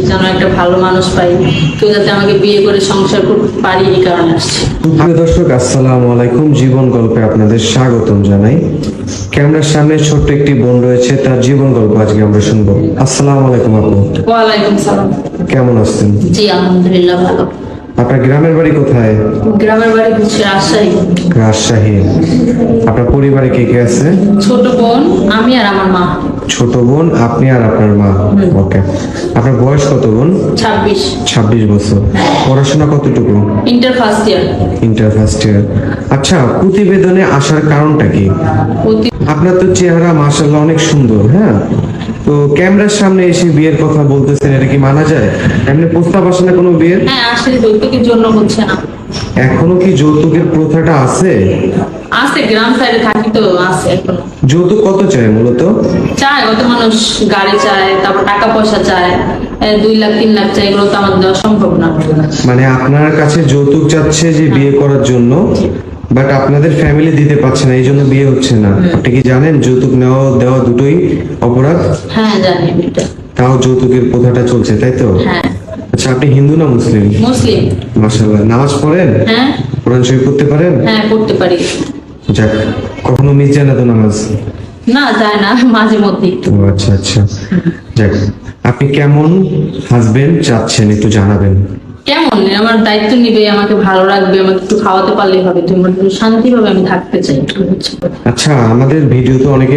যেন একটা ভালো মানুষ পাই, কেউ যাতে আমাকে বিয়ে করে সংসার করতে পারি, এই কারণে আসছি। প্রিয় দর্শক, আসসালামু আলাইকুম। জীবন গল্পে আপনাদের স্বাগতম জানাই। ক্যামেরার সামনে ছোট্ট একটি বোন রয়েছে, তার জীবন গল্প আজকে আমরা শুনবো। আসসালামু আলাইকুম আপু, ওয়ালাইকুম সালাম। কেমন আছেন? জি আলহামদুলিল্লাহ ভালো। আপনার গ্রামের বাড়ি কোথায়? গ্রামের বাড়ি হচ্ছে রাজশাহী। রাজশাহী। আপনার পরিবারে কে কে আছে? ছোট বোন, আমি আর আমার মা। ছোট বোন, আপনি আর আপনার মা। ওকে। আপনার বয়স কত বোন? 26। 26 বছর। পড়াশোনা কতটুকু? Inter first year. Inter first year. আচ্ছা, প্রতিবেদনে আসার কারণটা কি? আপনার তো চেহারা মাশাআল্লাহ অনেক সুন্দর, হ্যাঁ, তো ক্যামেরার সামনে এসে বিয়ের কথা বলতেছেন, এটা কি মানা যায়? এমনি প্রস্তাব আসে না কোনো বিয়ের? হ্যাঁ আসলে যৌতুকের জন্য হচ্ছে না। এখনো কি যৌতুকের প্রথাটা আছে? আছে, গ্রাম সাইডে থাকি তো, আছে এখনো। যৌতুক কত চায় মূলত? চায় কত মানুষ, গাড়ি চায়, তারপর টাকা পয়সা চায়, 2 লাখ 3 লাখ চায়, এগুলো তো আমার দেওয়া সম্ভব না। মানে আপনার কাছে যৌতুক চাচ্ছে যে বিয়ে করার জন্য, বাট আপনাদের ফ্যামিলি দিতে পারছে না, এই জন্য বিয়ে হচ্ছে না। আপনি কি জানেন যৌতুক নেওয়া দেওয়া দুটোই অপরাধ? হ্যাঁ জানি এটা। তাও যৌতুকের প্রথাটা চলছে, তাই তো? হ্যাঁ। আচ্ছা, আপনি হিন্দু না মুসলিম? মুসলিম। মাশাআল্লাহ। নামাজ পড়েন? হ্যাঁ। কোরআন শরীফ পড়তে পারেন? হ্যাঁ করতে পারি। যাক, কখনো মিস যায় না তো নামাজ? না যায় না, মাঝে মধ্যে একটু। ও আচ্ছা আচ্ছা। যাক, আপনি কেমন হাজবেন্ড চাচ্ছেন একটু জানাবেন? কেমন, আমার দায়িত্ব নিবে, আমাকে ভালো রাখবে, আমাকে একটু খাওয়াতে পারলেই হবে, তুমি শান্তিভাবে আমি থাকতে চাই। আচ্ছা, আমাদের ভিডিও তো অনেকে